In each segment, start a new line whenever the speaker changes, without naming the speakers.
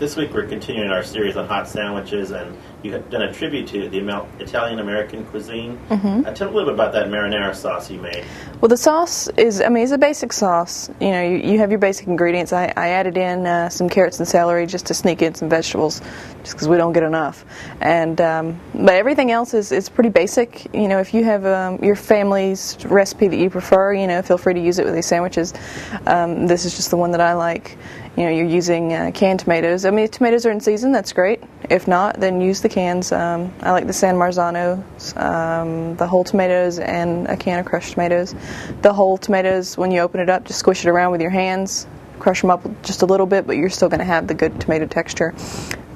This week we're continuing our series on hot sandwiches, and you have done a tribute to the Italian-American cuisine. Tell me a little bit about that marinara sauce you made.
Well, the sauce is, it's a basic sauce. You know, you have your basic ingredients. I added in some carrots and celery just to sneak in some vegetables, just because we don't get enough. And but everything else is pretty basic. You know, if you have your family's recipe that you prefer, you know, feel free to use it with these sandwiches. This is just the one that I like. You know, you're using canned tomatoes. I mean, if tomatoes are in season, that's great. If not, then use the cans. I like the San Marzano, the whole tomatoes, and a can of crushed tomatoes. The whole tomatoes, when you open it up, just squish it around with your hands, crush them up just a little bit, but you're still going to have the good tomato texture.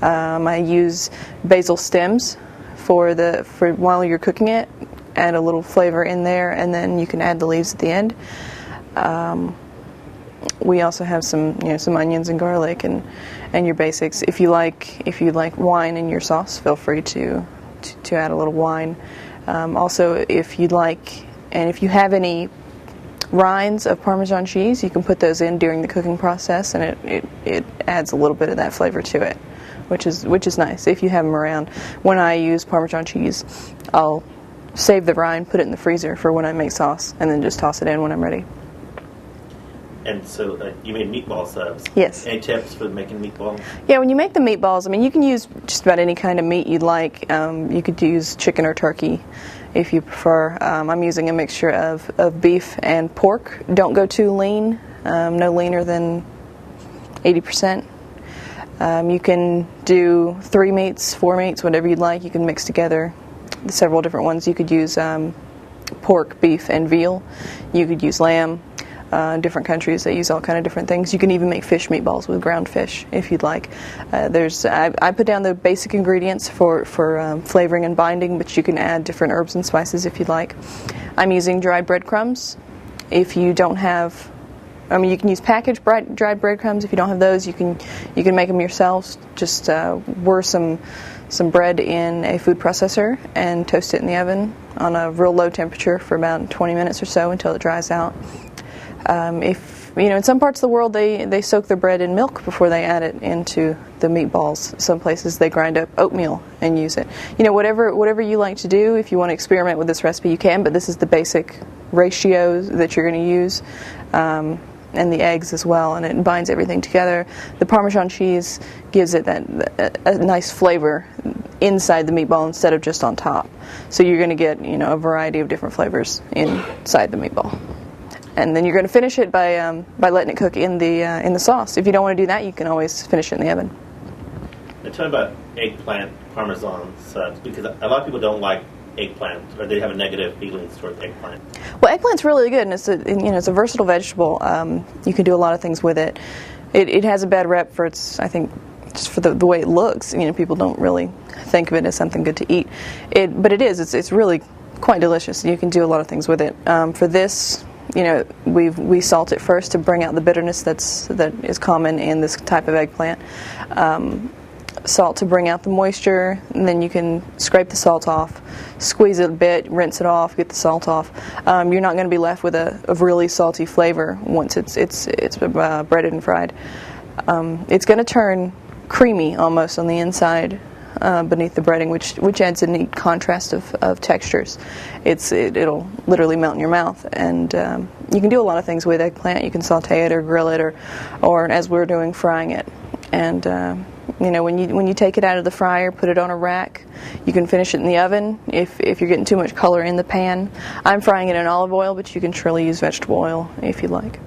I use basil stems for while you're cooking it. Add a little flavor in there, and then you can add the leaves at the end. We also have some onions and garlic and your basics. If you like wine in your sauce, feel free to add a little wine. Also, if you'd like, and if you have any rinds of Parmesan cheese, you can put those in during the cooking process, and it adds a little bit of that flavor to it, which is nice if you have them around. When I use Parmesan cheese, I'll save the rind, put it in the freezer for when I make sauce, and then just toss it in when I'm ready.
And so you made meatball subs.
Yes.
Any tips for making meatballs?
Yeah, when you make the meatballs, I mean, you can use just about any kind of meat you'd like. You could use chicken or turkey if you prefer. I'm using a mixture of beef and pork. Don't go too lean, no leaner than 80%. You can do 3 meats, 4 meats, whatever you'd like. You can mix together several different ones. You could use pork, beef, and veal. You could use lamb. Different countries, they use all kind of different things. You can even make fish meatballs with ground fish if you'd like. I put down the basic ingredients for flavoring and binding, but you can add different herbs and spices if you'd like. I'm using dried breadcrumbs. If you don't have, you can use packaged dried breadcrumbs. If you don't have those, you can make them yourselves. Just whir some bread in a food processor and toast it in the oven on a real low temperature for about 20 minutes or so until it dries out. In some parts of the world they soak their bread in milk before they add it into the meatballs. Some places they grind up oatmeal and use it. You know, whatever you like to do. If you want to experiment with this recipe, you can, but this is the basic ratios that you're going to use, and the eggs as well, and it binds everything together. The Parmesan cheese gives it a nice flavor inside the meatball instead of just on top. So you're going to get a variety of different flavors inside the meatball. And then you're going to finish it by letting it cook in the sauce. If you don't want to do that, you can always finish it in the oven.
Now tell me about eggplant Parmesan subs, because a lot of people don't like eggplant, or they have a negative feelings towards eggplant.
Well, eggplant's really good, and it's a versatile vegetable. You can do a lot of things with it. It has a bad rep for I think, just for the way it looks. People don't really think of it as something good to eat. But it is. It's really quite delicious. You can do a lot of things with it. For this, we salt it first to bring out the bitterness that is common in this type of eggplant. Salt to bring out the moisture, and then you can scrape the salt off, squeeze it a bit, rinse it off, get the salt off. You're not going to be left with a really salty flavor once it's breaded and fried. It's going to turn creamy almost on the inside beneath the breading, which adds a neat contrast of textures. It'll literally melt in your mouth, and you can do a lot of things with eggplant. You can saute it or grill it, or as we're doing, frying it. And when you take it out of the fryer, put it on a rack. You can finish it in the oven if you're getting too much color in the pan. I'm frying it in olive oil, but you can surely use vegetable oil if you like.